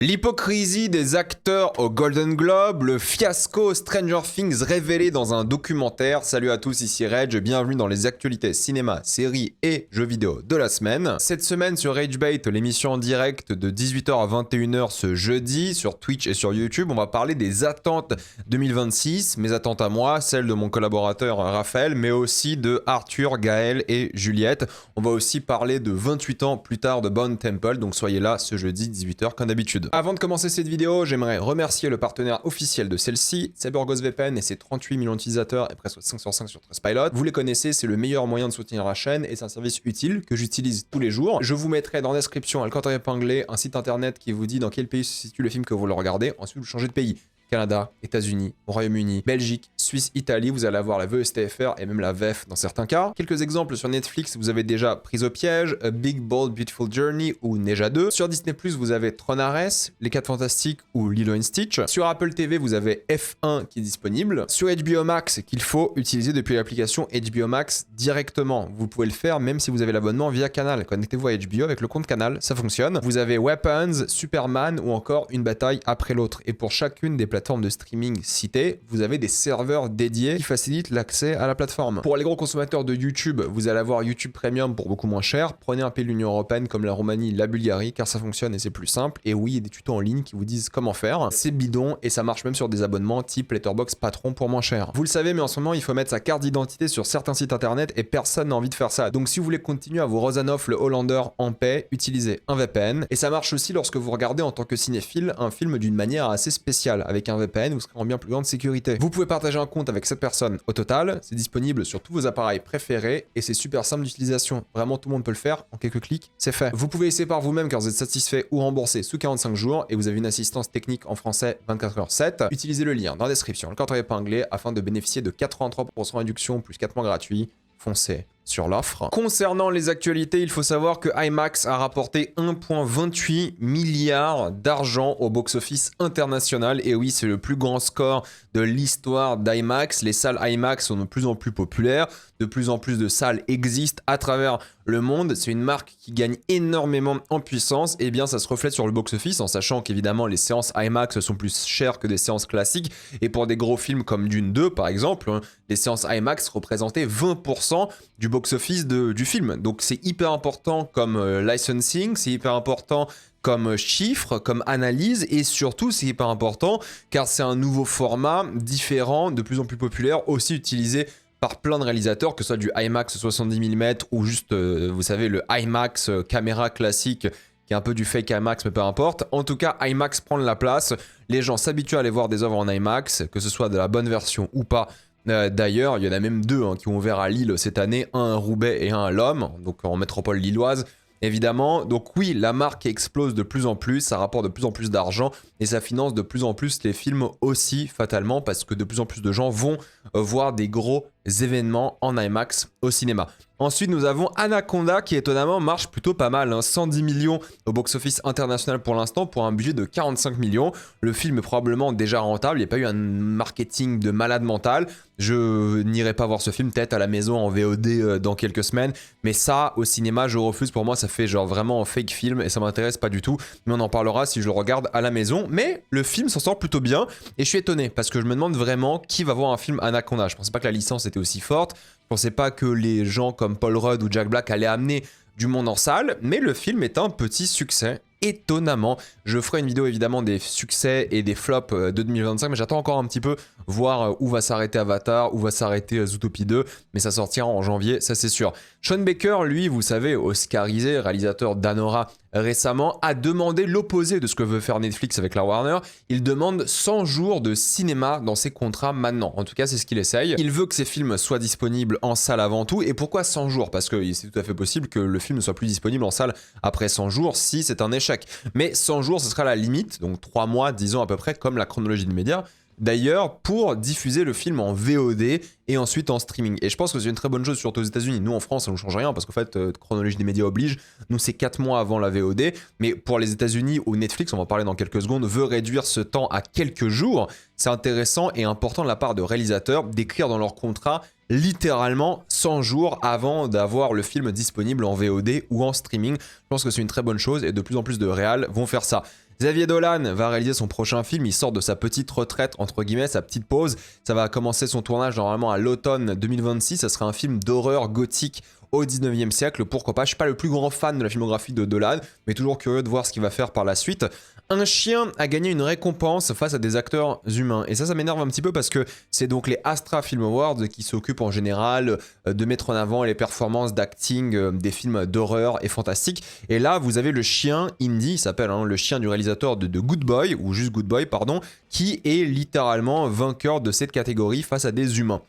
L'hypocrisie des acteurs au Golden Globe, le fiasco Stranger Things révélé dans un documentaire. Salut à tous, ici Reg, bienvenue dans les actualités cinéma, séries et jeux vidéo de la semaine. Cette semaine sur RageBait, l'émission en direct de 18h à 21h ce jeudi sur Twitch et sur YouTube, on va parler des attentes 2026, mes attentes à moi, celles de mon collaborateur Raphaël, mais aussi de Arthur, Gaël et Juliette. On va aussi parler de 28 ans plus tard de Bone Temple, donc soyez là ce jeudi 18h comme d'habitude. Avant de commencer cette vidéo, j'aimerais remercier le partenaire officiel de celle-ci, CyberGhost VPN et ses 38 millions d'utilisateurs et presque 5 sur 5 sur Trustpilot. Vous les connaissez, c'est le meilleur moyen de soutenir la chaîne et c'est un service utile que j'utilise tous les jours. Je vous mettrai dans la description, Alcantara épinglé, un site internet qui vous dit dans quel pays se situe le film que vous le regardez. Ensuite, vous changez de pays. Canada, États-Unis, Royaume-Uni, Belgique, Suisse, Italie, vous allez avoir la VSTFR et même la VEF dans certains cas. Quelques exemples sur Netflix, vous avez déjà Prise au piège, A Big Bold Beautiful Journey ou Neja 2. Sur Disney+, vous avez Tronares, Les 4 Fantastiques ou Lilo & Stitch. Sur Apple TV, vous avez F1 qui est disponible. Sur HBO Max, qu'il faut utiliser depuis l'application HBO Max directement. Vous pouvez le faire même si vous avez l'abonnement via Canal. Connectez-vous à HBO avec le compte Canal, ça fonctionne. Vous avez Weapons, Superman ou encore Une bataille après l'autre. Et pour chacune des plateformes de streaming citées, vous avez des serveurs dédiés qui facilitent l'accès à la plateforme. Pour les gros consommateurs de YouTube, vous allez avoir YouTube Premium pour beaucoup moins cher. Prenez un pays de l'Union Européenne comme la Roumanie, la Bulgarie, car ça fonctionne et c'est plus simple. Et oui, il y a des tutos en ligne qui vous disent comment faire. C'est bidon et ça marche même sur des abonnements type Letterboxd Patron pour moins cher. Vous le savez, mais en ce moment, il faut mettre sa carte d'identité sur certains sites internet et personne n'a envie de faire ça. Donc si vous voulez continuer à vous Rosanov le Hollander en paix, utilisez un VPN. Et ça marche aussi lorsque vous regardez en tant que cinéphile un film d'une manière assez spéciale. Avec un VPN, vous serez en bien plus grande sécurité. Vous pouvez partager un compte avec cette personne au total, c'est disponible sur tous vos appareils préférés et c'est super simple d'utilisation. Vraiment tout le monde peut le faire, en quelques clics, c'est fait. Vous pouvez essayer par vous-même car vous êtes satisfait ou remboursé sous 45 jours et vous avez une assistance technique en français 24h7. Utilisez le lien dans la description, le code épinglé afin de bénéficier de 83% réduction plus 4 mois gratuits. Foncez sur l'offre. Concernant les actualités, il faut savoir que IMAX a rapporté 1,28 milliard d'argent au box-office international. Et oui, c'est le plus grand score de l'histoire d'IMAX. Les salles IMAX sont de plus en plus populaires. De plus en plus de salles existent à travers le monde. C'est une marque qui gagne énormément en puissance. Et bien, ça se reflète sur le box-office en sachant qu'évidemment, les séances IMAX sont plus chères que des séances classiques. Et pour des gros films comme Dune 2, par exemple, les séances IMAX représentaient 20% du box-office du film. Donc c'est hyper important comme licensing, c'est hyper important comme chiffre, comme analyse et surtout c'est hyper important car c'est un nouveau format différent, de plus en plus populaire, aussi utilisé par plein de réalisateurs, que ce soit du IMAX 70 mm ou juste, vous savez, le IMAX caméra classique qui est un peu du fake IMAX, mais peu importe. En tout cas, IMAX prend de la place. Les gens s'habituent à aller voir des œuvres en IMAX, que ce soit de la bonne version ou pas. D'ailleurs, il y en a même deux qui ont ouvert à Lille cette année, un à Roubaix et un à Lomme, donc en métropole lilloise, évidemment. Donc oui, la marque explose de plus en plus, ça rapporte de plus en plus d'argent et ça finance de plus en plus les films aussi, fatalement, parce que de plus en plus de gens vont voir des gros événements en IMAX au cinéma. Ensuite, nous avons Anaconda qui étonnamment marche plutôt pas mal, 110 millions au box-office international pour l'instant pour un budget de 45 millions. Le film est probablement déjà rentable, il n'y a pas eu un marketing de malade mental. Je n'irai pas voir ce film, peut-être à la maison en VOD dans quelques semaines, mais ça au cinéma je refuse, pour moi ça fait genre vraiment un fake film et ça m'intéresse pas du tout, mais on en parlera si je le regarde à la maison. Mais le film s'en sort plutôt bien et je suis étonné parce que je me demande vraiment qui va voir un film Anaconda. Je pensais pas que la licence était aussi forte, je pensais pas que les gens comme Paul Rudd ou Jack Black allaient amener du monde en salle, mais le film est un petit succès. Étonnamment, je ferai une vidéo évidemment des succès et des flops de 2025, mais j'attends encore un petit peu voir où va s'arrêter Avatar, où va s'arrêter Zootopie 2, mais ça sortira en janvier, ça c'est sûr. Sean Baker, lui, vous savez, oscarisé, réalisateur d'Anora récemment, a demandé l'opposé de ce que veut faire Netflix avec la Warner. Il demande 100 jours de cinéma dans ses contrats maintenant. En tout cas, c'est ce qu'il essaye. Il veut que ses films soient disponibles en salle avant tout. Et pourquoi 100 jours? Parce que c'est tout à fait possible que le film ne soit plus disponible en salle après 100 jours si c'est un échec. Mais 100 jours, ce sera la limite, donc 3 mois, disons à peu près, comme la chronologie des médias. D'ailleurs, pour diffuser le film en VOD et ensuite en streaming. Et je pense que c'est une très bonne chose, surtout aux États-Unis. Nous, en France, ça ne change rien parce qu'en fait, chronologie des médias oblige. Nous, c'est 4 mois avant la VOD. Mais pour les États-Unis ou Netflix, on va en parler dans quelques secondes, veut réduire ce temps à quelques jours. C'est intéressant et important de la part de réalisateurs d'écrire dans leur contrat littéralement 100 jours avant d'avoir le film disponible en VOD ou en streaming. Je pense que c'est une très bonne chose et de plus en plus de réals vont faire ça. Xavier Dolan va réaliser son prochain film, il sort de sa petite retraite, entre guillemets, sa petite pause. Ça va commencer son tournage normalement à l'automne 2026, ça sera un film d'horreur gothique au 19e siècle, pourquoi pas. Je suis pas le plus grand fan de la filmographie de Dolan, mais toujours curieux de voir ce qu'il va faire par la suite. Un chien a gagné une récompense face à des acteurs humains. Et ça m'énerve un petit peu parce que c'est donc les Astra Film Awards qui s'occupent en général de mettre en avant les performances d'acting des films d'horreur et fantastiques. Et là, vous avez le chien Indy, il s'appelle le chien du réalisateur de Good Boy, ou juste Good Boy, pardon, qui est littéralement vainqueur de cette catégorie face à des humains.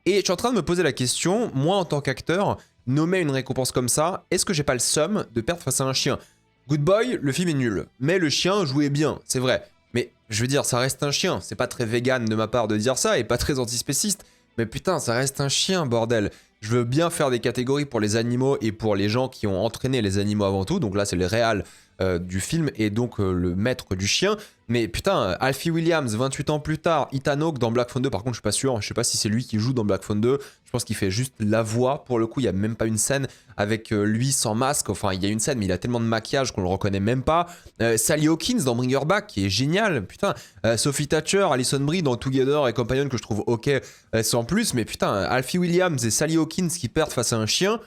Et je suis en train de me poser la question, moi en tant qu'acteur, nommer une récompense comme ça, est-ce que j'ai pas le seum de perdre face à un chien? Good Boy, le film est nul, mais le chien jouait bien, c'est vrai. Mais je veux dire, ça reste un chien, c'est pas très vegan de ma part de dire ça, et pas très antispéciste, mais putain, ça reste un chien, bordel. Je veux bien faire des catégories pour les animaux et pour les gens qui ont entraîné les animaux avant tout, donc là c'est le réal du film et donc le maître du chien. Mais putain, Alfie Williams, 28 ans plus tard, Ethan Hawke dans Black Phone 2, par contre je suis pas sûr, je sais pas si c'est lui qui joue dans Black Phone 2, je pense qu'il fait juste la voix, pour le coup il y a même pas une scène avec lui sans masque, enfin il y a une scène mais il a tellement de maquillage qu'on le reconnaît même pas. Sally Hawkins dans Bring Her Back qui est génial, putain, Sophie Thatcher, Alison Brie dans Together et Companion que je trouve ok sans plus, mais putain, Alfie Williams et Sally Hawkins qui perdent face à un chien,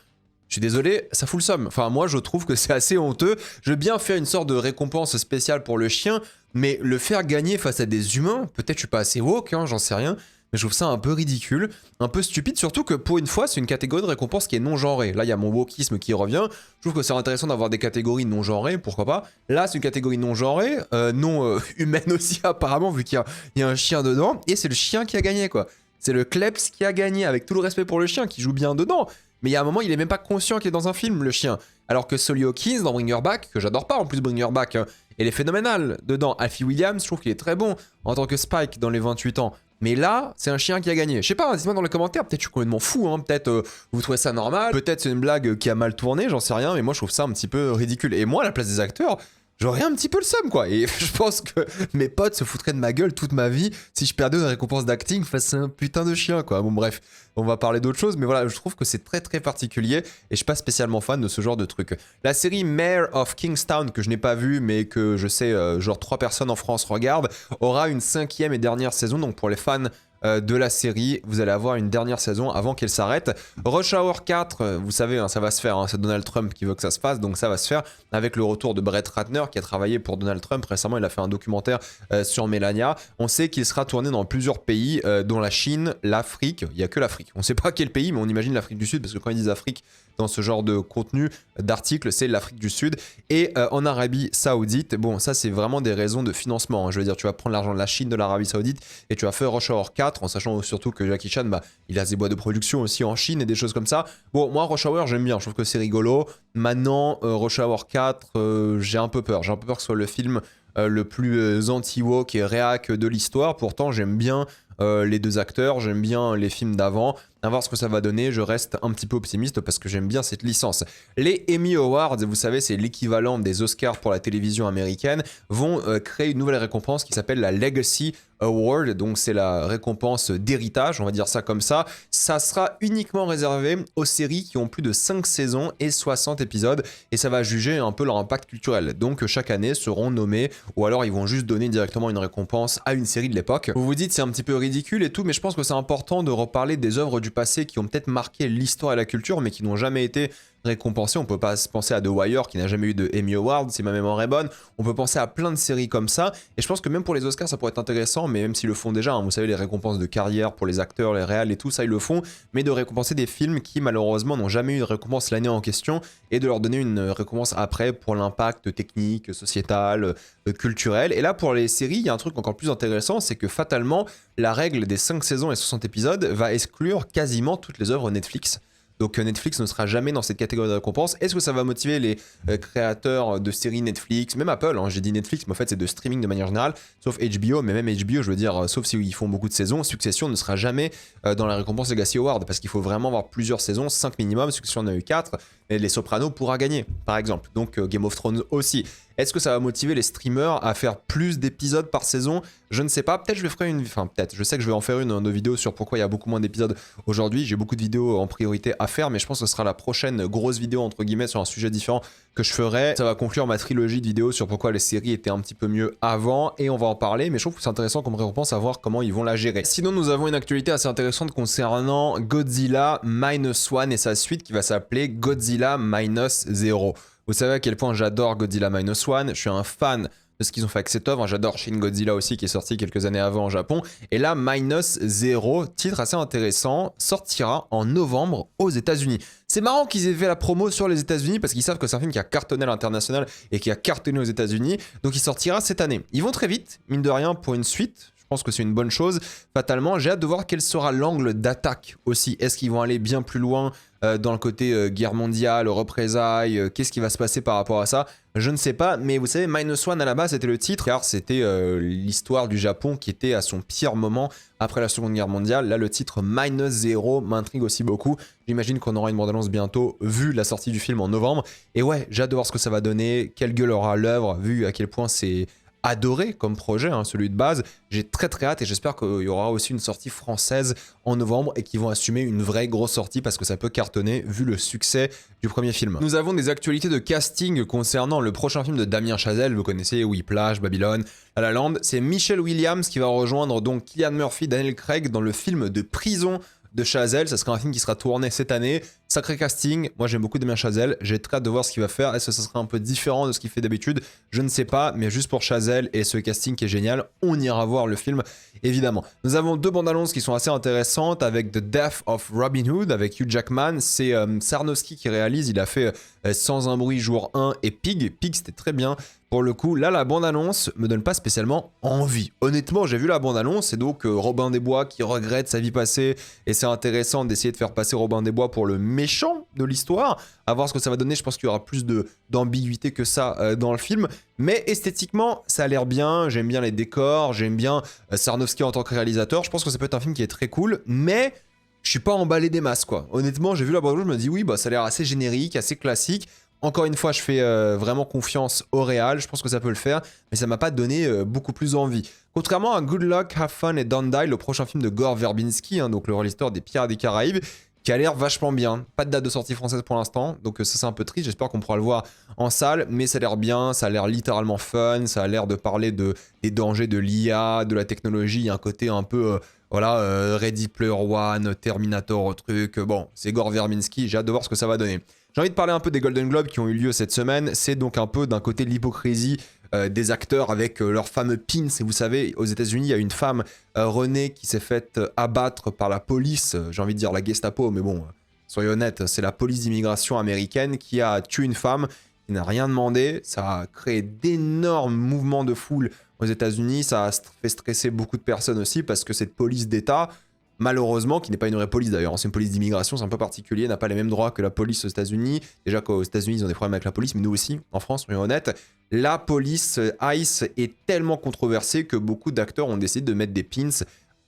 je suis désolé, ça fout le somme. Enfin, moi, je trouve que c'est assez honteux. Je veux bien faire une sorte de récompense spéciale pour le chien, mais le faire gagner face à des humains, peut-être je suis pas assez woke, j'en sais rien, mais je trouve ça un peu ridicule, un peu stupide, surtout que pour une fois, c'est une catégorie de récompense qui est non genrée. Là, il y a mon wokisme qui revient. Je trouve que c'est intéressant d'avoir des catégories non genrées, pourquoi pas. Là, c'est une catégorie non genrée, non humaine aussi, apparemment, vu qu'il y a un chien dedans, et c'est le chien qui a gagné, quoi. C'est le Kleps qui a gagné, avec tout le respect pour le chien, qui joue bien dedans. Mais il y a un moment, il est même pas conscient qu'il est dans un film, le chien. Alors que Sally Hawkins, dans Bring Her Back, que j'adore pas en plus Bring Her Back, elle est phénoménale. Dedans, Alfie Williams, je trouve qu'il est très bon en tant que Spike dans les 28 ans. Mais là, c'est un chien qui a gagné. Je sais pas, dites-moi dans les commentaires, peut-être je suis complètement fou, peut-être vous trouvez ça normal, peut-être c'est une blague qui a mal tourné, j'en sais rien, mais moi je trouve ça un petit peu ridicule. Et moi, à la place des acteurs, j'aurais un petit peu le seum, quoi. Et je pense que mes potes se foutraient de ma gueule toute ma vie si je perdais une récompense d'acting face à un putain de chien, quoi. Bon, bref, on va parler d'autre chose, mais voilà, je trouve que c'est très très particulier et je suis pas spécialement fan de ce genre de truc. La série Mayor of Kingstown, que je n'ai pas vue, mais que je sais, genre 3 personnes en France regardent, aura une 5e et dernière saison, donc pour les fans de la série, vous allez avoir une dernière saison avant qu'elle s'arrête. Rush Hour 4, vous savez, ça va se faire, c'est Donald Trump qui veut que ça se fasse, donc ça va se faire avec le retour de Brett Ratner qui a travaillé pour Donald Trump récemment, il a fait un documentaire sur Melania. On sait qu'il sera tourné dans plusieurs pays, dont la Chine, l'Afrique, il n'y a que l'Afrique. On ne sait pas quel pays, mais on imagine l'Afrique du Sud, parce que quand ils disent Afrique dans ce genre de contenu, d'article, c'est l'Afrique du Sud. Et en Arabie Saoudite, bon, ça c'est vraiment des raisons de financement. Je veux dire, tu vas prendre l'argent de la Chine, de l'Arabie Saoudite, et tu vas faire Rush Hour 4, en sachant surtout que Jackie Chan, il a ses boîtes de production aussi en Chine et des choses comme ça. Bon, moi, Rush Hour, j'aime bien, je trouve que c'est rigolo. Maintenant, Rush Hour 4, j'ai un peu peur. J'ai un peu peur que ce soit le film le plus anti-woke et réac de l'histoire. Pourtant, j'aime bien les deux acteurs, j'aime bien les films d'avant. À voir ce que ça va donner, je reste un petit peu optimiste parce que j'aime bien cette licence. Les Emmy Awards, vous savez, c'est l'équivalent des Oscars pour la télévision américaine, vont créer une nouvelle récompense qui s'appelle la Legacy Award, donc c'est la récompense d'héritage, on va dire ça comme ça. Ça sera uniquement réservé aux séries qui ont plus de 5 saisons et 60 épisodes, et ça va juger un peu leur impact culturel. Donc chaque année seront nommés, ou alors ils vont juste donner directement une récompense à une série de l'époque. Vous vous dites c'est un petit peu ridicule et tout, mais je pense que c'est important de reparler des œuvres du passé qui ont peut-être marqué l'histoire et la culture, mais qui n'ont jamais été récompensé. On peut pas penser à The Wire qui n'a jamais eu de Emmy Award, si ma mémoire est bonne. On peut penser à plein de séries comme ça. Et je pense que même pour les Oscars, ça pourrait être intéressant, mais même s'ils le font déjà, vous savez, les récompenses de carrière pour les acteurs, les réals et tout, ça ils le font, mais de récompenser des films qui malheureusement n'ont jamais eu de récompense l'année en question et de leur donner une récompense après pour l'impact technique, sociétal, culturel. Et là, pour les séries, il y a un truc encore plus intéressant, c'est que fatalement, la règle des 5 saisons et 60 épisodes va exclure quasiment toutes les œuvres Netflix. Donc Netflix ne sera jamais dans cette catégorie de récompense. Est-ce que ça va motiver les créateurs de séries Netflix, même Apple, j'ai dit Netflix, mais en fait c'est de streaming de manière générale, sauf HBO, mais même HBO, je veux dire, sauf s'ils font beaucoup de saisons, Succession ne sera jamais dans la récompense Legacy Award, parce qu'il faut vraiment avoir plusieurs saisons, 5 minimum, Succession en a eu 4, et Les Sopranos pourra gagner, par exemple. Donc Game of Thrones aussi. Est-ce que ça va motiver les streamers à faire plus d'épisodes par saison? Je ne sais pas, peut-être je vais faire une... Enfin peut-être, je sais que je vais en faire une vidéo sur pourquoi il y a beaucoup moins d'épisodes aujourd'hui. J'ai beaucoup de vidéos en priorité à faire, mais je pense que ce sera la prochaine grosse vidéo entre guillemets sur un sujet différent que je ferai. Ça va conclure ma trilogie de vidéos sur pourquoi les séries étaient un petit peu mieux avant, et on va en parler, mais je trouve que c'est intéressant qu'on me récompense à voir comment ils vont la gérer. Sinon nous avons une actualité assez intéressante concernant Godzilla Minus One et sa suite qui va s'appeler Godzilla Minus Zero. Vous savez à quel point j'adore Godzilla Minus One, je suis un fan de ce qu'ils ont fait avec cette œuvre. J'adore Shin Godzilla aussi qui est sorti quelques années avant au Japon. Et là, Minus Zero, titre assez intéressant, sortira en novembre aux États-Unis. C'est marrant qu'ils aient fait la promo sur les États-Unis parce qu'ils savent que c'est un film qui a cartonné à l'international et qui a cartonné aux États-Unis. Donc il sortira cette année. Ils vont très vite, mine de rien, pour une suite. Je pense que c'est une bonne chose. Fatalement, j'ai hâte de voir quel sera l'angle d'attaque aussi. Est-ce qu'ils vont aller bien plus loin dans le côté guerre mondiale, représailles, qu'est-ce qui va se passer par rapport à ça? Je ne sais pas, mais vous savez, Minus One à la base c'était le titre, car c'était l'histoire du Japon qui était à son pire moment après la Seconde Guerre mondiale. Là, le titre Minus Zero m'intrigue aussi beaucoup. J'imagine qu'on aura une bande-annonce bientôt, vu la sortie du film en novembre. Et ouais, j'ai hâte de voir ce que ça va donner, quelle gueule aura l'œuvre, vu à quel point c'est adoré comme projet, hein, celui de base. J'ai très hâte et j'espère qu'il y aura aussi une sortie française en novembre et qu'ils vont assumer une vraie grosse sortie parce que ça peut cartonner vu le succès du premier film. Nous avons des actualités de casting concernant le prochain film de Damien Chazelle, vous connaissez Whiplash, Babylone, La La Land. C'est Michelle Williams qui va rejoindre donc Cillian Murphy, Daniel Craig dans le film de prison de Chazelle. Ça sera un film qui sera tourné cette année. Sacré casting, moi j'aime beaucoup Damien Chazelle, j'ai très hâte de voir ce qu'il va faire. Est-ce que ça sera un peu différent de ce qu'il fait d'habitude? Je ne sais pas, mais juste pour Chazelle et ce casting qui est génial, on ira voir le film évidemment. Nous avons deux bandes annonces qui sont assez intéressantes avec The Death of Robin Hood avec Hugh Jackman. C'est Sarnowski qui réalise, il a fait Sans un bruit jour 1 et Pig. Pig c'était très bien. Pour le coup, là, la bande-annonce me donne pas spécialement envie. Honnêtement, j'ai vu la bande-annonce, c'est donc Robin des Bois qui regrette sa vie passée, et c'est intéressant d'essayer de faire passer Robin des Bois pour le méchant de l'histoire. À voir ce que ça va donner, je pense qu'il y aura plus d'ambiguïté que ça dans le film. Mais esthétiquement, ça a l'air bien, j'aime bien les décors, j'aime bien Sarnowski en tant que réalisateur. Je pense que ça peut être un film qui est très cool, mais je suis pas emballé des masses, quoi. Honnêtement, j'ai vu la bande-annonce, je me dis oui, bah, ça a l'air assez générique, assez classique. Encore une fois, je fais vraiment confiance au réal, je pense que ça peut le faire, mais ça m'a pas donné beaucoup plus envie. Contrairement à Good Luck, Have Fun et Don't Die, le prochain film de Gore Verbinski, hein, donc le réalisateur des Pirates des Caraïbes, qui a l'air vachement bien. Pas de date de sortie française pour l'instant, donc ça c'est un peu triste, j'espère qu'on pourra le voir en salle, mais ça a l'air bien, ça a l'air littéralement fun, ça a l'air de parler des dangers de l'IA, de la technologie, il y a un côté un peu... voilà, Ready Player One, Terminator, truc, bon, c'est Gore Verbinski, j'ai hâte de voir ce que ça va donner. J'ai envie de parler un peu des Golden Globes qui ont eu lieu cette semaine. C'est donc un peu d'un côté de l'hypocrisie des acteurs avec leurs fameux pins. Et vous savez, aux États-Unis, il y a une femme, Renée, qui s'est faite abattre par la police. J'ai envie de dire la Gestapo, mais bon, soyons honnêtes, c'est la police d'immigration américaine qui a tué une femme qui n'a rien demandé. Ça a créé d'énormes mouvements de foule aux États-Unis. Ça a fait stresser beaucoup de personnes aussi parce que cette police d'État, malheureusement, qui n'est pas une vraie police d'ailleurs, c'est une police d'immigration, c'est un peu particulier, n'a pas les mêmes droits que la police aux États-Unis. Déjà qu'aux États-Unis, ils ont des problèmes avec la police, mais nous aussi, en France, soyons honnêtes. La police ICE est tellement controversée que beaucoup d'acteurs ont décidé de mettre des pins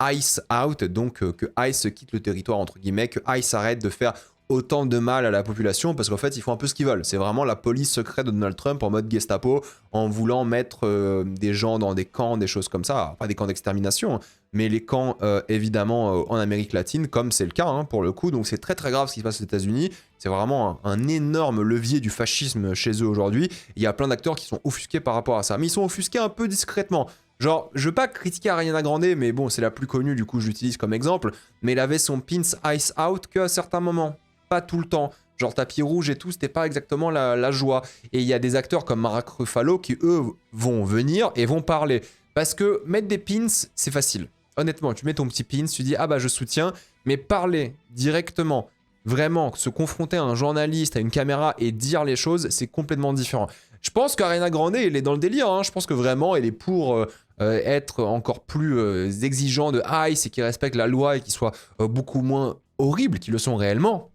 ICE out, donc que ICE quitte le territoire, entre guillemets, que ICE arrête de faire autant de mal à la population parce qu'en fait ils font un peu ce qu'ils veulent. C'est vraiment la police secrète de Donald Trump en mode Gestapo en voulant mettre des gens dans des camps, des choses comme ça. Pas des camps d'extermination, mais les camps évidemment en Amérique latine comme c'est le cas hein, pour le coup. Donc c'est très grave ce qui se passe aux États-Unis. C'est vraiment un énorme levier du fascisme chez eux aujourd'hui. Il y a plein d'acteurs qui sont offusqués par rapport à ça. Mais ils sont offusqués un peu discrètement. Genre, je veux pas critiquer Ariana Grande, mais bon, c'est la plus connue, du coup, je l'utilise comme exemple. Mais elle avait son pins Ice Out qu'à certains moments. Pas tout le temps. Genre tapis rouge et tout, c'était pas exactement la joie. Et il y a des acteurs comme Mark Ruffalo qui, eux, vont venir et vont parler. Parce que mettre des pins, c'est facile. Honnêtement, tu mets ton petit pins, tu dis « Ah bah, je soutiens », mais parler directement, vraiment, se confronter à un journaliste, à une caméra et dire les choses, c'est complètement différent. Je pense qu'Ariana Grande, elle est dans le délire. Hein. Je pense que vraiment, elle est pour être encore plus exigeant de ICE et qui respecte la loi et qui soit beaucoup moins horrible qu'ils le sont réellement.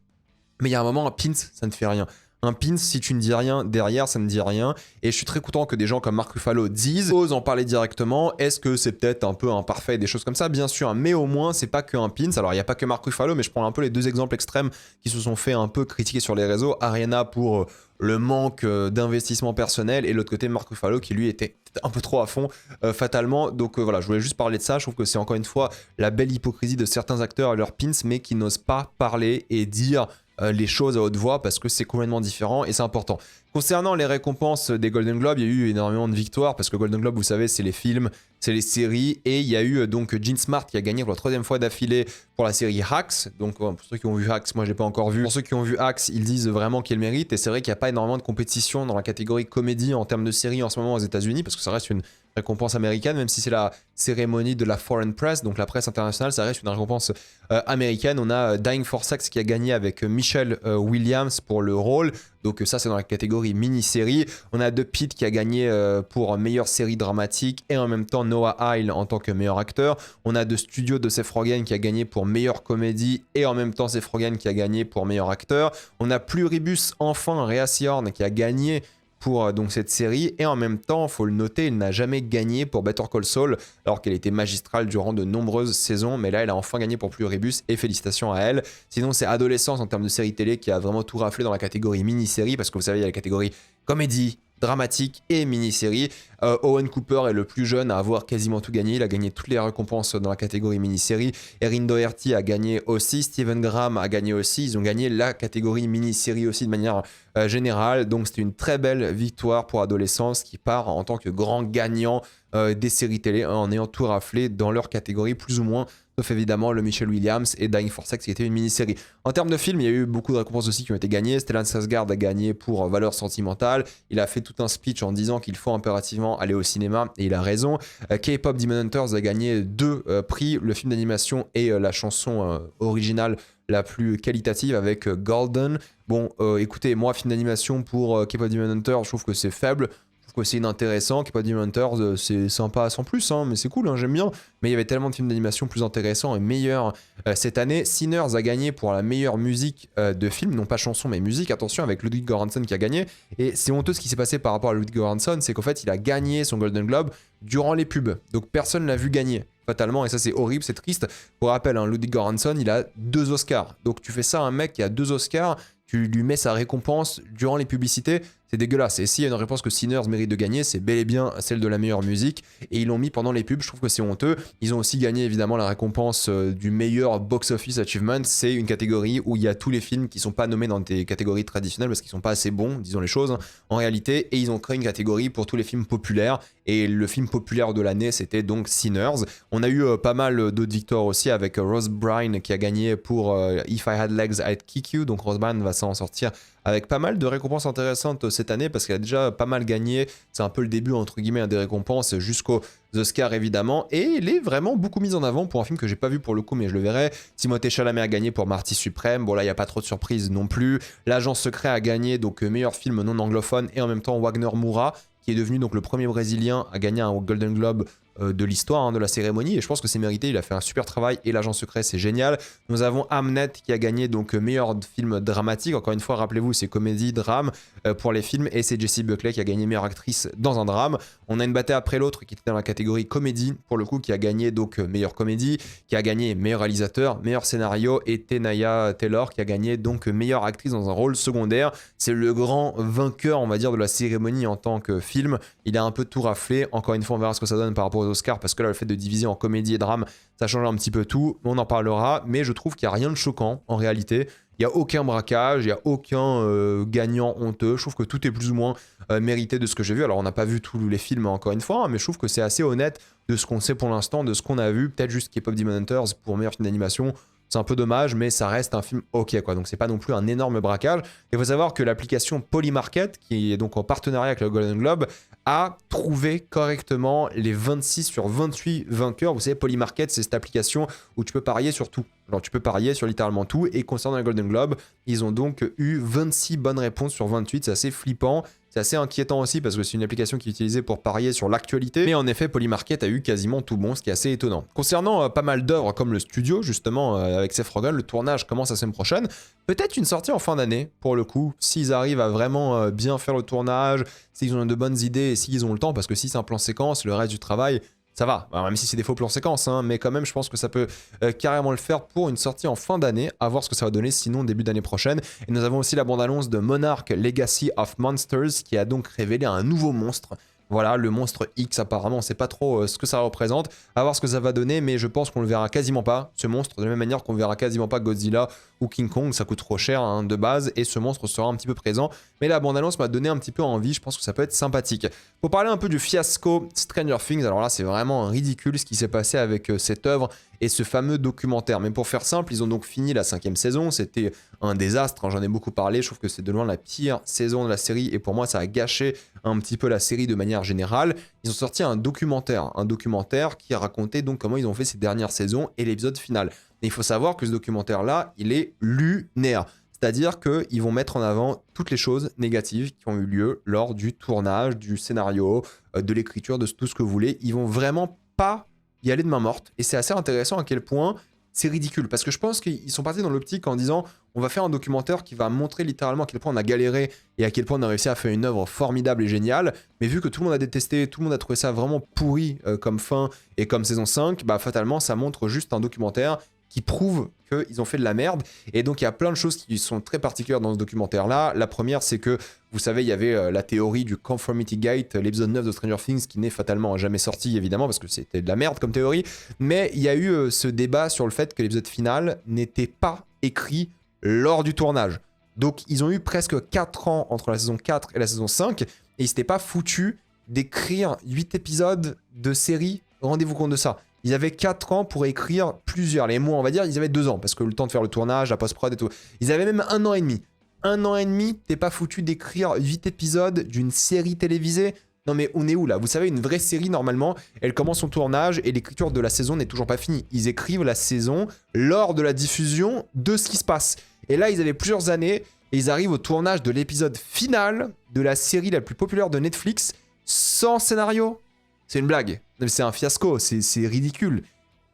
Mais il y a un moment, un pins, ça ne fait rien. Un pins, si tu ne dis rien derrière, ça ne dit rien. Et je suis très content que des gens comme Mark Ruffalo osent en parler directement. Est-ce que c'est peut-être un peu imparfait, des choses comme ça? Bien sûr, mais au moins, c'est pas qu'un pins. Alors, il n'y a pas que Mark Ruffalo, mais je prends un peu les deux exemples extrêmes qui se sont fait un peu critiquer sur les réseaux. Ariana pour le manque d'investissement personnel et l'autre côté Mark Ruffalo qui lui était un peu trop à fond fatalement. Donc voilà, je voulais juste parler de ça. Je trouve que c'est encore une fois la belle hypocrisie de certains acteurs et leurs pins, mais qui n'osent pas parler et dire les choses à haute voix parce que c'est complètement différent et c'est important. Concernant les récompenses des Golden Globes, il y a eu énormément de victoires parce que Golden Globe, vous savez, c'est les films, c'est les séries, et il y a eu donc Jean Smart qui a gagné pour la 3e fois d'affilée pour la série Hacks. Donc pour ceux qui ont vu Hacks, moi je l'ai pas encore vu. Pour ceux qui ont vu Hacks, ils disent vraiment qu'il mérite, et c'est vrai qu'il n'y a pas énormément de compétition dans la catégorie comédie en termes de séries en ce moment aux États-Unis parce que ça reste une récompense américaine, même si c'est la cérémonie de la Foreign Press, donc la presse internationale, ça reste une récompense américaine. On a Dying for Sex qui a gagné avec Michelle Williams pour le rôle, donc ça c'est dans la catégorie mini-série. On a The Pitt qui a gagné pour meilleure série dramatique, et en même temps Noah Hyle en tant que meilleur acteur. On a The Studio de Seth Rogen qui a gagné pour meilleure comédie, et en même temps Seth Rogen qui a gagné pour meilleur acteur. On a Pluribus, enfin Rhea Seehorn qui a gagné pour donc cette série, et en même temps, faut le noter, il n'a jamais gagné pour Better Call Saul, alors qu'elle était magistrale durant de nombreuses saisons, mais là, elle a enfin gagné pour Pluribus, et félicitations à elle. Sinon, c'est Adolescence en termes de série télé qui a vraiment tout raflé dans la catégorie mini-série, parce que vous savez, il y a la catégorie comédie, dramatique et mini-série. Owen Cooper est le plus jeune à avoir quasiment tout gagné. Il a gagné toutes les récompenses dans la catégorie mini-série. Erin Doherty a gagné aussi. Stephen Graham a gagné aussi. Ils ont gagné la catégorie mini-série aussi de manière générale. Donc c'était une très belle victoire pour Adolescence qui part en tant que grand gagnant des séries télé en ayant tout raflé dans leur catégorie plus ou moins, sauf évidemment le Michelle Williams et Dying for Sex qui était une mini-série. En termes de films, il y a eu beaucoup de récompenses aussi qui ont été gagnées. Stellan Skarsgård a gagné pour Valeurs sentimentales. Il a fait tout un speech en disant qu'il faut impérativement aller au cinéma, et il a raison. K-Pop Demon Hunters a gagné 2 prix, le film d'animation et la chanson originale la plus qualitative avec Golden. Bon, écoutez, moi, film d'animation pour K-Pop Demon Hunters, je trouve que c'est faible. Que c'est inintéressant, K-Pop Demon Hunters, c'est sympa sans plus, hein, mais c'est cool, hein, j'aime bien. Mais il y avait tellement de films d'animation plus intéressants et meilleurs cette année. Sinners a gagné pour la meilleure musique de film, non pas chanson mais musique, attention, avec Ludwig Göransson qui a gagné. Et c'est honteux ce qui s'est passé par rapport à Ludwig Göransson, c'est qu'en fait il a gagné son Golden Globe durant les pubs, donc personne l'a vu gagner fatalement, et ça c'est horrible, c'est triste. Pour rappel, hein, Ludwig Göransson, il a 2 Oscars, donc tu fais ça à un mec qui a 2 Oscars, tu lui mets sa récompense durant les publicités, c'est dégueulasse. Et s'il y a une réponse que Sinners mérite de gagner, c'est bel et bien celle de la meilleure musique, et ils l'ont mis pendant les pubs, je trouve que c'est honteux. Ils ont aussi gagné évidemment la récompense du meilleur box office achievement, c'est une catégorie où il y a tous les films qui sont pas nommés dans des catégories traditionnelles parce qu'ils sont pas assez bons, disons les choses, hein, en réalité, et ils ont créé une catégorie pour tous les films populaires, et le film populaire de l'année c'était donc Sinners. On a eu pas mal d'autres victoires aussi avec Rose Byrne qui a gagné pour If I Had Legs I'd Kick You, donc Rose Byrne va s'en sortir avec pas mal de récompenses intéressantes cette année parce qu'elle a déjà pas mal gagné. C'est un peu le début entre guillemets des récompenses jusqu'aux Oscars évidemment, et elle est vraiment beaucoup mise en avant pour un film que j'ai pas vu pour le coup mais je le verrai. Timothée Chalamet a gagné pour Marty Suprême, bon là il n'y a pas trop de surprises non plus. L'Agent Secret a gagné donc meilleur film non anglophone, et en même temps Wagner Moura qui est devenu donc le premier Brésilien à gagner un Golden Globe de l'histoire, hein, de la cérémonie, et je pense que c'est mérité, il a fait un super travail, et L'Agent Secret c'est génial. Nous avons Hamnet qui a gagné donc meilleur film dramatique, encore une fois rappelez-vous c'est comédie, drame pour les films, et c'est Jessie Buckley qui a gagné meilleure actrice dans un drame. On a une bataille après l'autre qui était dans la catégorie comédie pour le coup, qui a gagné donc meilleure comédie, qui a gagné meilleur réalisateur, meilleur scénario, et Tenaya Taylor qui a gagné donc meilleure actrice dans un rôle secondaire. C'est le grand vainqueur on va dire de la cérémonie en tant que film, il a un peu tout raflé. Encore une fois on verra ce que ça donne par rapport aux Oscars, parce que là le fait de diviser en comédie et drame ça change un petit peu tout, on en parlera, mais je trouve qu'il n'y a rien de choquant en réalité. Il n'y a aucun braquage, il n'y a aucun gagnant honteux. Je trouve que tout est plus ou moins mérité de ce que j'ai vu. Alors on n'a pas vu tous les films encore une fois, hein, mais je trouve que c'est assez honnête de ce qu'on sait pour l'instant, de ce qu'on a vu. Peut-être juste K-Pop Demon Hunters pour meilleur film d'animation, c'est un peu dommage, mais ça reste un film ok quoi. Donc c'est pas non plus un énorme braquage. Il faut savoir que l'application Polymarket, qui est donc en partenariat avec le Golden Globe, a trouvé correctement les 26 sur 28 vainqueurs. Vous savez, Polymarket, c'est cette application où tu peux parier sur tout. Genre tu peux parier sur littéralement tout. Et concernant les Golden Globes, ils ont donc eu 26 bonnes réponses sur 28. C'est assez flippant. C'est assez inquiétant aussi parce que c'est une application qui est utilisée pour parier sur l'actualité. Mais en effet, Polymarket a eu quasiment tout bon, ce qui est assez étonnant. Concernant pas mal d'œuvres comme le studio, justement, avec Seth Rogen, le tournage commence la semaine prochaine. Peut-être une sortie en fin d'année, pour le coup, s'ils arrivent à vraiment bien faire le tournage, s'ils ont de bonnes idées et s'ils ont le temps, parce que si c'est un plan séquence, le reste du travail, ça va. Alors, même si c'est des faux plans séquences, hein, mais quand même, je pense que ça peut carrément le faire pour une sortie en fin d'année, à voir ce que ça va donner sinon début d'année prochaine. Et nous avons aussi la bande-annonce de Monarch Legacy of Monsters, qui a donc révélé un nouveau monstre. Voilà, le monstre X apparemment, on sait pas trop ce que ça représente, à voir ce que ça va donner, mais je pense qu'on le verra quasiment pas, ce monstre, de la même manière qu'on verra quasiment pas Godzilla ou King Kong, ça coûte trop cher hein, de base, et ce monstre sera un petit peu présent, mais la bande-annonce m'a donné un petit peu envie, je pense que ça peut être sympathique. Pour parler un peu du fiasco Stranger Things, alors là c'est vraiment ridicule ce qui s'est passé avec cette œuvre et ce fameux documentaire, mais pour faire simple, ils ont donc fini la 5e saison, c'était un désastre, hein, j'en ai beaucoup parlé, je trouve que c'est de loin la pire saison de la série, et pour moi ça a gâché un petit peu la série de manière générale. Ils ont sorti un documentaire qui racontait donc comment ils ont fait ces dernières saisons et l'épisode final. Mais il faut savoir que ce documentaire-là, il est lunaire. C'est-à-dire qu'ils vont mettre en avant toutes les choses négatives qui ont eu lieu lors du tournage, du scénario, de l'écriture, de tout ce que vous voulez. Ils vont vraiment pas y aller de main morte. Et c'est assez intéressant à quel point c'est ridicule. Parce que je pense qu'ils sont partis dans l'optique en disant on va faire un documentaire qui va montrer littéralement à quel point on a galéré et à quel point on a réussi à faire une œuvre formidable et géniale. Mais vu que tout le monde a détesté, tout le monde a trouvé ça vraiment pourri comme fin et comme saison 5, bah fatalement ça montre juste un documentaire qui prouve qu'ils ont fait de la merde. Et donc il y a plein de choses qui sont très particulières dans ce documentaire-là. La première, c'est que, vous savez, il y avait la théorie du Conformity Gate, l'épisode 9 de Stranger Things, qui n'est fatalement jamais sorti, évidemment, parce que c'était de la merde comme théorie. Mais il y a eu ce débat sur le fait que l'épisode final n'était pas écrit lors du tournage. Donc ils ont eu presque 4 ans entre la saison 4 et la saison 5, et ils s'étaient pas foutus d'écrire 8 épisodes de série. Rendez-vous compte de ça. Ils avaient 4 ans pour écrire plusieurs. Les mois, on va dire, ils avaient 2 ans, parce que le temps de faire le tournage, la post-prod et tout. Ils avaient même 1 an et demi. 1 an et demi, t'es pas foutu d'écrire 8 épisodes d'une série télévisée? Non mais on est où là? Vous savez, une vraie série, normalement, elle commence son tournage et l'écriture de la saison n'est toujours pas finie. Ils écrivent la saison lors de la diffusion de ce qui se passe. Et là, ils avaient plusieurs années et ils arrivent au tournage de l'épisode final de la série la plus populaire de Netflix sans scénario. C'est une blague. C'est un fiasco, c'est ridicule.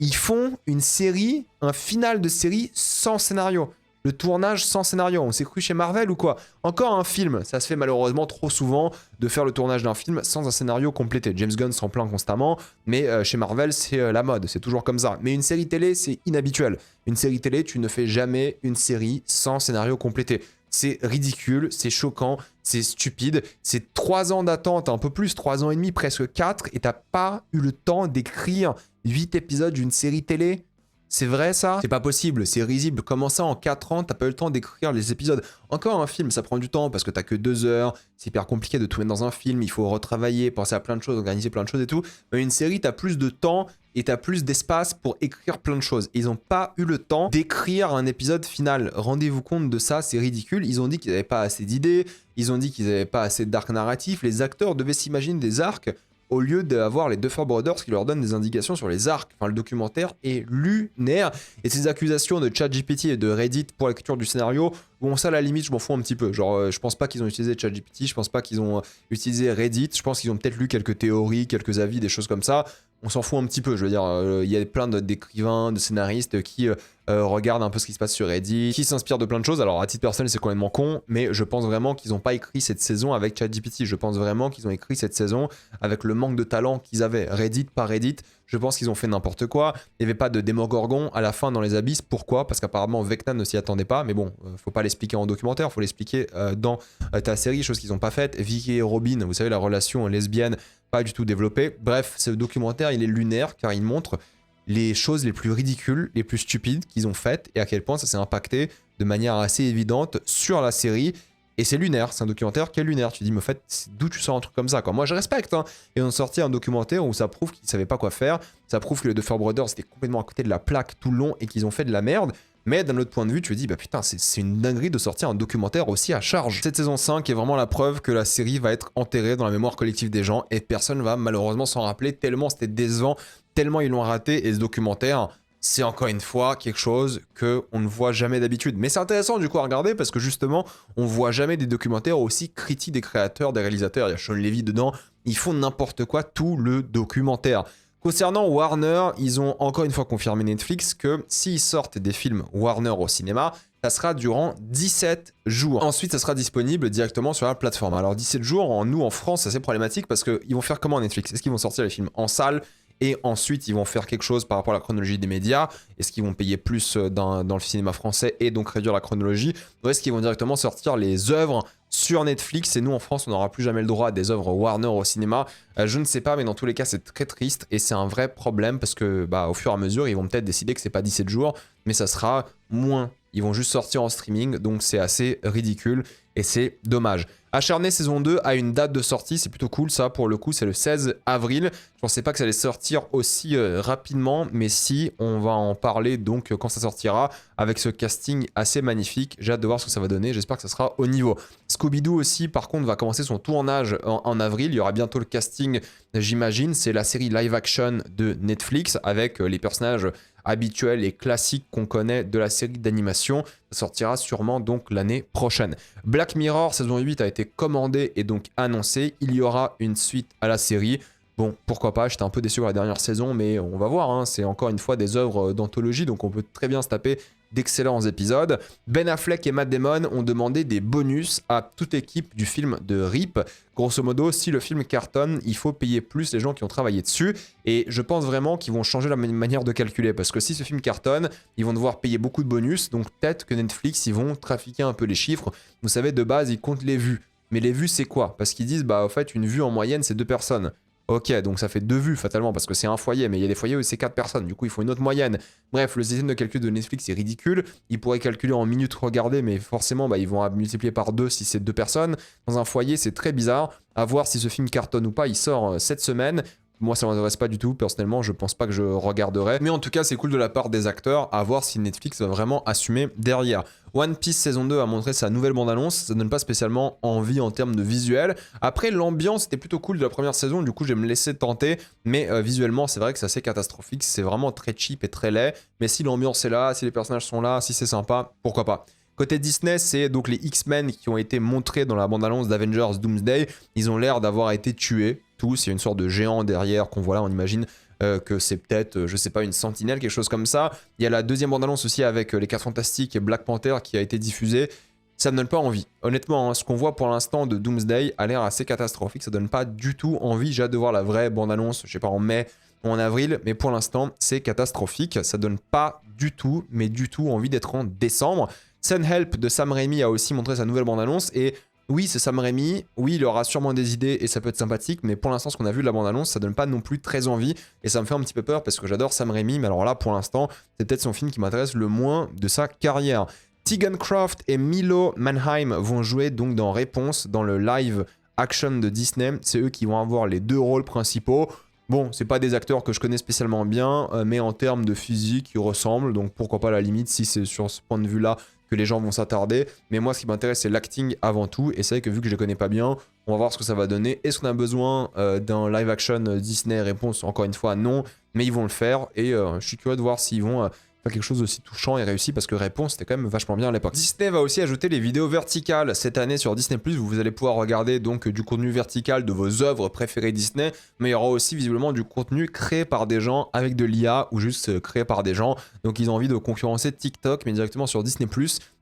Ils font une série, un final de série sans scénario. Le tournage sans scénario. On s'est cru chez Marvel ou quoi? Encore un film. Ça se fait malheureusement trop souvent de faire le tournage d'un film sans un scénario complété. James Gunn s'en plaint constamment, mais chez Marvel, c'est la mode. C'est toujours comme ça. Mais une série télé, c'est inhabituel. Une série télé, tu ne fais jamais une série sans scénario complété. C'est ridicule, c'est choquant, c'est stupide. C'est 3 ans d'attente, un peu plus, 3 ans et demi, presque 4, et t'as pas eu le temps d'écrire 8 épisodes d'une série télé? C'est vrai ça? C'est pas possible, c'est risible. Comment ça, en 4 ans, t'as pas eu le temps d'écrire les épisodes? Encore un film, ça prend du temps parce que t'as que 2 heures, c'est hyper compliqué de tout mettre dans un film, il faut retravailler, penser à plein de choses, organiser plein de choses et tout. Mais une série, t'as plus de temps et t'as plus d'espace pour écrire plein de choses. Ils ont pas eu le temps d'écrire un épisode final. Rendez-vous compte de ça, c'est ridicule. Ils ont dit qu'ils avaient pas assez d'idées, ils ont dit qu'ils avaient pas assez d'arcs narratifs. Les acteurs devaient s'imaginer des arcs au lieu d'avoir les Duffer Brothers qui leur donnent des indications sur les arcs. Enfin, le documentaire est lunaire. Et ces accusations de ChatGPT et de Reddit pour l'écriture du scénario, bon, ça, à la limite, je m'en fous un petit peu. Genre, je pense pas qu'ils ont utilisé ChatGPT, je pense pas qu'ils ont utilisé Reddit, je pense qu'ils ont peut-être lu quelques théories, quelques avis, des choses comme ça. On s'en fout un petit peu, je veux dire, il y a plein d'écrivains, de scénaristes qui regardent un peu ce qui se passe sur Reddit, qui s'inspirent de plein de choses. Alors à titre personnel, c'est complètement con, mais je pense vraiment qu'ils n'ont pas écrit cette saison avec ChatGPT. Je pense vraiment qu'ils ont écrit cette saison avec le manque de talent qu'ils avaient. Reddit par Reddit, je pense qu'ils ont fait n'importe quoi. Il n'y avait pas de Démogorgon à la fin dans les abysses. Pourquoi? Parce qu'apparemment Vecna ne s'y attendait pas, mais bon, faut pas l'expliquer en documentaire, faut l'expliquer dans ta série, chose qu'ils n'ont pas faite. Vicky et Robin, vous savez, la relation lesbienne, pas du tout développée. Bref, ce documentaire, il est lunaire car il montre les choses les plus ridicules, les plus stupides qu'ils ont faites et à quel point ça s'est impacté de manière assez évidente sur la série. Et c'est lunaire, c'est un documentaire qui est lunaire. Tu te dis, mais en fait, d'où tu sors un truc comme ça quoi? Moi, je respecte. Hein. Et on a sorti un documentaire où ça prouve qu'ils savaient pas quoi faire. Ça prouve que les Duffer Brothers étaient complètement à côté de la plaque tout le long et qu'ils ont fait de la merde. Mais d'un autre point de vue, tu te dis, bah putain, c'est une dinguerie de sortir un documentaire aussi à charge. Cette saison 5 est vraiment la preuve que la série va être enterrée dans la mémoire collective des gens et personne va malheureusement s'en rappeler tellement c'était décevant, tellement ils l'ont raté. Et ce documentaire, c'est encore une fois quelque chose qu'on ne voit jamais d'habitude. Mais c'est intéressant du coup à regarder parce que justement, on voit jamais des documentaires aussi critiques des créateurs, des réalisateurs. Il y a Sean Levy dedans, ils font n'importe quoi tout le documentaire. Concernant Warner, ils ont encore une fois confirmé Netflix que s'ils sortent des films Warner au cinéma, ça sera durant 17 jours. Ensuite, ça sera disponible directement sur la plateforme. Alors 17 jours, nous en France, c'est assez problématique parce qu'ils vont faire comment Netflix? Est-ce qu'ils vont sortir les films en salle et ensuite ils vont faire quelque chose par rapport à la chronologie des médias? Est-ce qu'ils vont payer plus dans le cinéma français et donc réduire la chronologie? Ou est-ce qu'ils vont directement sortir les œuvres sur Netflix et nous en France on n'aura plus jamais le droit à des œuvres Warner au cinéma? Je ne sais pas, mais dans tous les cas c'est très triste et c'est un vrai problème parce que au fur et à mesure ils vont peut-être décider que c'est pas 17 jours mais ça sera moins. Ils vont juste sortir en streaming, donc c'est assez ridicule et c'est dommage. Acharné saison 2 a une date de sortie, c'est plutôt cool ça pour le coup, c'est le 16 avril. Je pensais pas que ça allait sortir aussi rapidement, mais si, on va en parler donc quand ça sortira avec ce casting assez magnifique. J'ai hâte de voir ce que ça va donner, j'espère que ça sera au niveau. Scooby-Doo aussi par contre va commencer son tournage en avril, il y aura bientôt le casting j'imagine, c'est la série live action de Netflix avec les personnages habituels et classiques qu'on connaît de la série d'animation. Ça sortira sûrement donc l'année prochaine. Black Mirror saison 8 a été commandé et donc annoncé. Il y aura une suite à la série. Bon, pourquoi pas, j'étais un peu déçu par la dernière saison, mais on va voir, hein. C'est encore une fois des œuvres d'anthologie, donc on peut très bien se taper d'excellents épisodes. Ben Affleck et Matt Damon ont demandé des bonus à toute équipe du film de RIP. Grosso modo, si le film cartonne, il faut payer plus les gens qui ont travaillé dessus. Et je pense vraiment qu'ils vont changer la manière de calculer. Parce que si ce film cartonne, ils vont devoir payer beaucoup de bonus. Donc peut-être que Netflix, ils vont trafiquer un peu les chiffres. Vous savez, de base, ils comptent les vues. Mais les vues, c'est quoi? Parce qu'ils disent, en fait, une vue en moyenne, c'est 2 personnes. Ok, donc ça fait 2 vues fatalement parce que c'est un foyer, mais il y a des foyers où c'est 4 personnes, du coup il faut une autre moyenne. Bref, le système de calcul de Netflix est ridicule, ils pourraient calculer en minutes regardées, mais forcément ils vont multiplier par 2 si c'est 2 personnes. Dans un foyer, c'est très bizarre, à voir si ce film cartonne ou pas, il sort cette semaine. Moi, ça m'intéresse pas du tout. Personnellement, je pense pas que je regarderai. Mais en tout cas, c'est cool de la part des acteurs à voir si Netflix va vraiment assumer derrière. One Piece saison 2 a montré sa nouvelle bande-annonce. Ça donne pas spécialement envie en termes de visuel. Après, l'ambiance était plutôt cool de la première saison. Du coup, je vais me laisser tenter. Mais visuellement, c'est vrai que c'est assez catastrophique. C'est vraiment très cheap et très laid. Mais si l'ambiance est là, si les personnages sont là, si c'est sympa, pourquoi pas. Côté Disney, c'est donc les X-Men qui ont été montrés dans la bande-annonce d'Avengers Doomsday. Ils ont l'air d'avoir été tués. Tous, il y a une sorte de géant derrière qu'on voit là, on imagine que c'est peut-être, je sais pas, une sentinelle, quelque chose comme ça. Il y a la deuxième bande-annonce aussi avec les 4 Fantastiques et Black Panther qui a été diffusée. Ça me donne pas envie. Honnêtement, hein, ce qu'on voit pour l'instant de Doomsday a l'air assez catastrophique. Ça donne pas du tout envie. J'ai hâte de voir la vraie bande-annonce, je sais pas, en mai ou en avril. Mais pour l'instant, c'est catastrophique. Ça donne pas du tout, mais du tout envie d'être en décembre. Sun Help de Sam Raimi a aussi montré sa nouvelle bande-annonce et oui, c'est Sam Raimi, oui, il aura sûrement des idées et ça peut être sympathique, mais pour l'instant, ce qu'on a vu de la bande-annonce, ça donne pas non plus très envie et ça me fait un petit peu peur parce que j'adore Sam Raimi, mais alors là, pour l'instant, c'est peut-être son film qui m'intéresse le moins de sa carrière. Tegan Croft et Milo Manheim vont jouer donc dans Réponse, dans le live action de Disney. C'est eux qui vont avoir les 2 rôles principaux. Bon, c'est pas des acteurs que je connais spécialement bien, mais en termes de physique, ils ressemblent, donc pourquoi pas à la limite, si c'est sur ce point de vue-là que les gens vont s'attarder. Mais moi, ce qui m'intéresse, c'est l'acting avant tout. Et c'est vrai que vu que je les connais pas bien, on va voir ce que ça va donner. Est-ce qu'on a besoin d'un live action Disney? Réponse, encore une fois, non. Mais ils vont le faire. Et je suis curieux de voir s'ils vont faire quelque chose d'aussi touchant et réussi. Parce que Réponse, c'était quand même vachement bien à l'époque. Disney va aussi ajouter les vidéos verticales cette année sur Disney+. Vous allez pouvoir regarder donc du contenu vertical de vos œuvres préférées Disney. Mais il y aura aussi visiblement du contenu créé par des gens avec de l'IA ou juste créé par des gens. Donc ils ont envie de concurrencer TikTok mais directement sur Disney+.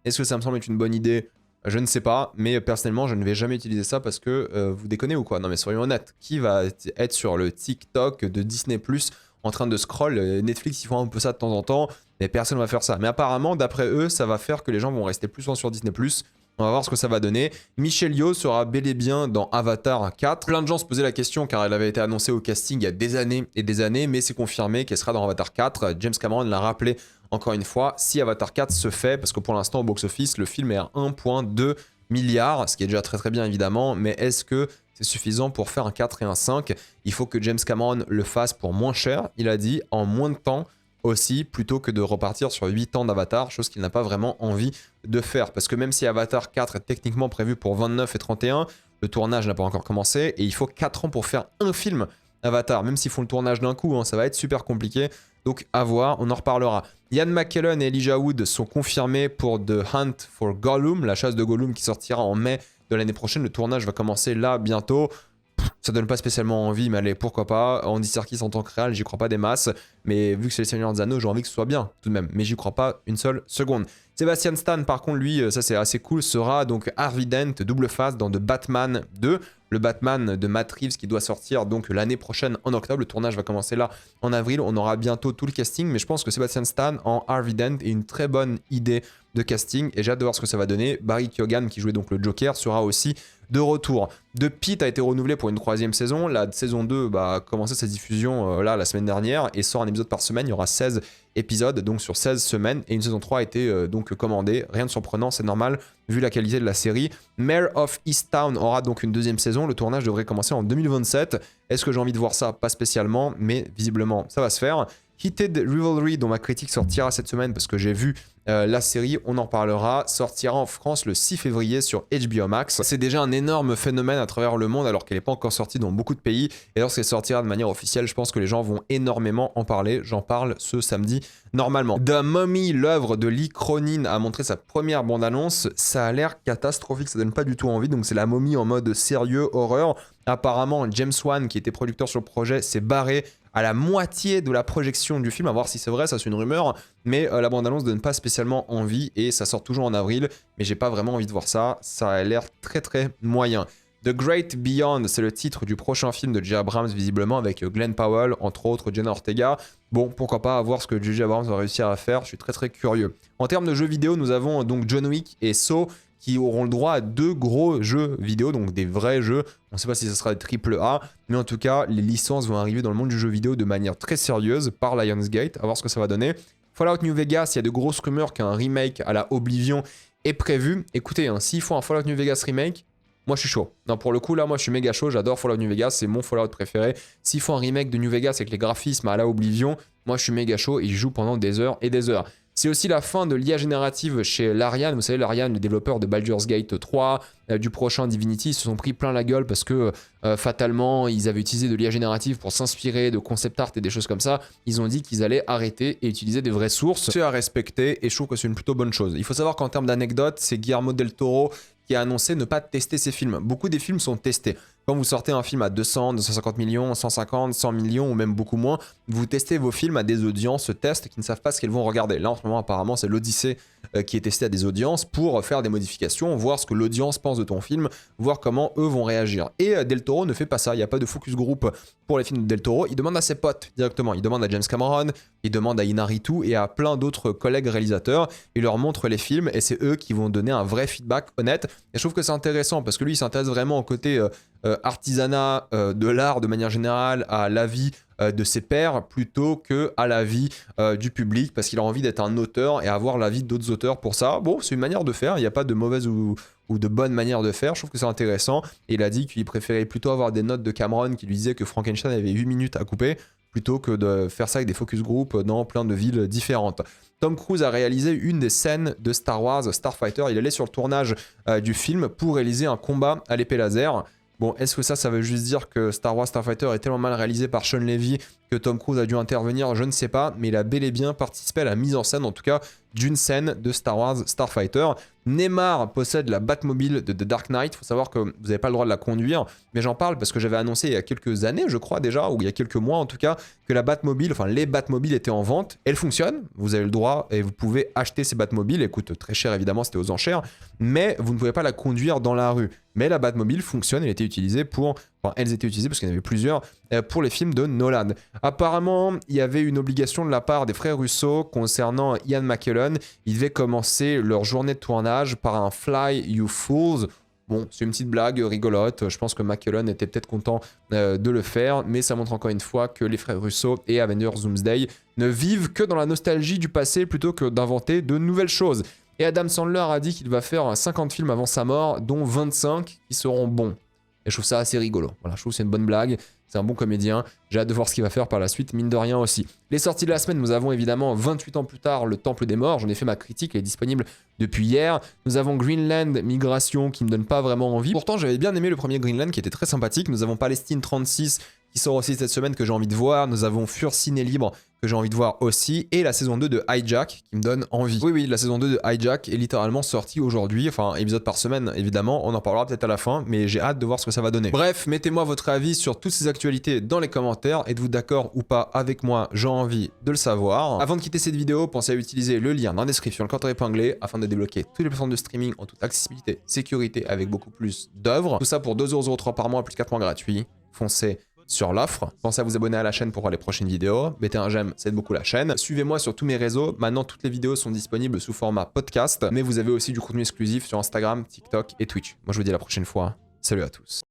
Est-ce que ça me semble être une bonne idée? Je ne sais pas, mais personnellement, je ne vais jamais utiliser ça parce que vous déconnez ou quoi? Non mais soyons honnêtes, qui va être sur le TikTok de Disney+, en train de scroll? Netflix, ils font un peu ça de temps en temps, mais personne ne va faire ça. Mais apparemment, d'après eux, ça va faire que les gens vont rester plus souvent sur Disney+. On va voir ce que ça va donner. Michelle Yeoh sera bel et bien dans Avatar 4. Plein de gens se posaient la question car elle avait été annoncée au casting il y a des années et des années, mais c'est confirmé qu'elle sera dans Avatar 4. James Cameron l'a rappelé encore une fois, si Avatar 4 se fait, parce que pour l'instant au box-office, le film est à 1,2 milliard, ce qui est déjà très très bien évidemment, mais est-ce que c'est suffisant pour faire un 4 et un 5? Il faut que James Cameron le fasse pour moins cher, il a dit, en moins de temps aussi, plutôt que de repartir sur 8 ans d'Avatar, chose qu'il n'a pas vraiment envie de faire. Parce que même si Avatar 4 est techniquement prévu pour 29 et 31, le tournage n'a pas encore commencé et il faut 4 ans pour faire un film. Avatar, même s'ils font le tournage d'un coup, hein, ça va être super compliqué. Donc à voir, on en reparlera. Ian McKellen et Elijah Wood sont confirmés pour The Hunt for Gollum, la chasse de Gollum qui sortira en mai de l'année prochaine. Le tournage va commencer là bientôt. Ça donne pas spécialement envie, mais allez, pourquoi pas. Andy Serkis en tant que réal, j'y crois pas des masses. Mais vu que c'est les Seigneurs des Anneaux, j'ai envie que ce soit bien, tout de même. Mais j'y crois pas une seule seconde. Sebastian Stan, par contre, lui, ça c'est assez cool, sera donc Harvey Dent, double face dans The Batman 2. Le Batman de Matt Reeves qui doit sortir donc l'année prochaine en octobre. Le tournage va commencer là en avril. On aura bientôt tout le casting. Mais je pense que Sebastian Stan en Harvey Dent est une très bonne idée de casting. Et j'ai hâte de voir ce que ça va donner. Barry Keoghan, qui jouait donc le Joker, sera aussi de retour. The Pitt a été renouvelé pour une 3e saison. La saison 2 a commencé sa diffusion là la semaine dernière et sort un épisode par semaine. Il y aura 16 épisodes donc sur 16 semaines et une saison 3 a été donc commandée. Rien de surprenant, c'est normal vu la qualité de la série. Mayor of Easttown aura donc une 2e saison. Le tournage devrait commencer en 2027. Est-ce que j'ai envie de voir ça? Pas spécialement, mais visiblement ça va se faire. Heated Rivalry, dont ma critique sortira cette semaine parce que j'ai vu la série, on en parlera, sortira en France le 6 février sur HBO Max. C'est déjà un énorme phénomène à travers le monde alors qu'elle n'est pas encore sortie dans beaucoup de pays. Et lorsqu'elle sortira de manière officielle, je pense que les gens vont énormément en parler. J'en parle ce samedi normalement. The Mummy, l'œuvre de Lee Cronin, a montré sa première bande-annonce. Ça a l'air catastrophique, ça donne pas du tout envie. Donc c'est la momie en mode sérieux, horreur. Apparemment, James Wan, qui était producteur sur le projet, s'est barré à la moitié de la projection du film, à voir si c'est vrai, ça c'est une rumeur, mais la bande-annonce donne pas spécialement envie et ça sort toujours en avril, mais j'ai pas vraiment envie de voir ça, ça a l'air très très moyen. The Great Beyond, c'est le titre du prochain film de J.J. Abrams visiblement, avec Glenn Powell, entre autres Jenna Ortega. Bon, pourquoi pas, à voir ce que J.J. Abrams va réussir à faire, je suis très très curieux. En termes de jeux vidéo, nous avons donc John Wick et Saw, qui auront le droit à 2 gros jeux vidéo, donc des vrais jeux. On ne sait pas si ce sera des AAA, mais en tout cas, les licences vont arriver dans le monde du jeu vidéo de manière très sérieuse par Lionsgate, à voir ce que ça va donner. Fallout New Vegas, il y a de grosses rumeurs qu'un remake à la Oblivion est prévu. Écoutez, hein, s'il faut un Fallout New Vegas remake, moi je suis chaud. Non, pour le coup, là, moi je suis méga chaud, j'adore Fallout New Vegas, c'est mon Fallout préféré. S'il faut un remake de New Vegas avec les graphismes à la Oblivion, moi je suis méga chaud et je joue pendant des heures et des heures. C'est aussi la fin de l'IA générative chez Larian. Vous savez, Larian, le développeur de Baldur's Gate 3, du prochain Divinity, ils se sont pris plein la gueule parce que fatalement, ils avaient utilisé de l'IA générative pour s'inspirer de concept art et des choses comme ça. Ils ont dit qu'ils allaient arrêter et utiliser des vraies sources. C'est à respecter et je trouve que c'est une plutôt bonne chose. Il faut savoir qu'en termes d'anecdotes, c'est Guillermo del Toro qui a annoncé ne pas tester ses films. Beaucoup des films sont testés. Quand vous sortez un film à 200, 250 millions, 150, 100 millions ou même beaucoup moins, vous testez vos films à des audiences test qui ne savent pas ce qu'elles vont regarder. Là, en ce moment, apparemment, c'est l'Odyssée qui est testé à des audiences pour faire des modifications, voir ce que l'audience pense de ton film, voir comment eux vont réagir. Et Del Toro ne fait pas ça. Il n'y a pas de focus group pour les films de Del Toro. Il demande à ses potes directement. Il demande à James Cameron, il demande à Inarritu et à plein d'autres collègues réalisateurs. Il leur montre les films et c'est eux qui vont donner un vrai feedback honnête. Et je trouve que c'est intéressant parce que lui, il s'intéresse vraiment au côté artisanat de l'art de manière générale, à l'avis de ses pairs plutôt que à l'avis du public parce qu'il a envie d'être un auteur et avoir l'avis d'autres auteurs pour ça. Bon, c'est une manière de faire, il n'y a pas de mauvaise ou de bonne manière de faire, je trouve que c'est intéressant. Et il a dit qu'il préférait plutôt avoir des notes de Cameron qui lui disaient que Frankenstein avait 8 minutes à couper plutôt que de faire ça avec des focus group dans plein de villes différentes. Tom Cruise a réalisé une des scènes de Star Wars Starfighter. Il allait sur le tournage du film pour réaliser un combat à l'épée laser. Bon, est-ce que ça veut juste dire que Star Wars Starfighter est tellement mal réalisé par Sean Levy que Tom Cruise a dû intervenir? Je ne sais pas, mais il a bel et bien participé à la mise en scène, en tout cas, d'une scène de Star Wars Starfighter. Neymar possède la Batmobile de The Dark Knight. Il faut savoir que vous n'avez pas le droit de la conduire, mais j'en parle parce que j'avais annoncé il y a quelques années, je crois déjà, ou il y a quelques mois en tout cas, que la Batmobile, enfin les Batmobiles étaient en vente. Elle fonctionne, vous avez le droit et vous pouvez acheter ces Batmobiles. Elle coûte très cher évidemment, c'était aux enchères, mais vous ne pouvez pas la conduire dans la rue. Mais la Batmobile fonctionne, elle était utilisée pour... Enfin, elles étaient utilisées parce qu'il y en avait plusieurs pour les films de Nolan. Apparemment, il y avait une obligation de la part des frères Russo concernant Ian McKellen. Ils devaient commencer leur journée de tournage par un Fly You Fools. Bon, c'est une petite blague rigolote. Je pense que McKellen était peut-être content de le faire, mais ça montre encore une fois que les frères Russo et Avengers Doomsday ne vivent que dans la nostalgie du passé plutôt que d'inventer de nouvelles choses. Et Adam Sandler a dit qu'il va faire 50 films avant sa mort, dont 25 qui seront bons. Et je trouve ça assez rigolo. Voilà, je trouve que c'est une bonne blague. C'est un bon comédien. J'ai hâte de voir ce qu'il va faire par la suite, mine de rien aussi. Les sorties de la semaine, nous avons évidemment 28 ans plus tard Le Temple des Morts. J'en ai fait ma critique, elle est disponible depuis hier. Nous avons Greenland Migration qui me donne pas vraiment envie. Pourtant, j'avais bien aimé le premier Greenland qui était très sympathique. Nous avons Palestine 36 qui sort aussi cette semaine que j'ai envie de voir. Nous avons Fur Ciné Libre que j'ai envie de voir aussi, et la saison 2 de Hijack qui me donne envie. Oui, la saison 2 de Hijack est littéralement sortie aujourd'hui, enfin épisode par semaine évidemment, on en parlera peut-être à la fin, mais j'ai hâte de voir ce que ça va donner. Bref, mettez-moi votre avis sur toutes ces actualités dans les commentaires, êtes-vous d'accord ou pas avec moi, j'ai envie de le savoir. Avant de quitter cette vidéo, pensez à utiliser le lien dans la description, le compteur épinglé, afin de débloquer toutes les plateformes de streaming en toute accessibilité, sécurité, avec beaucoup plus d'œuvres. Tout ça pour 2,03€ par mois, plus de 4 mois gratuits. Foncez sur l'offre. Pensez à vous abonner à la chaîne pour voir les prochaines vidéos. Mettez un j'aime, ça aide beaucoup la chaîne. Suivez-moi sur tous mes réseaux. Maintenant, toutes les vidéos sont disponibles sous format podcast, mais vous avez aussi du contenu exclusif sur Instagram, TikTok et Twitch. Moi, je vous dis à la prochaine fois. Salut à tous.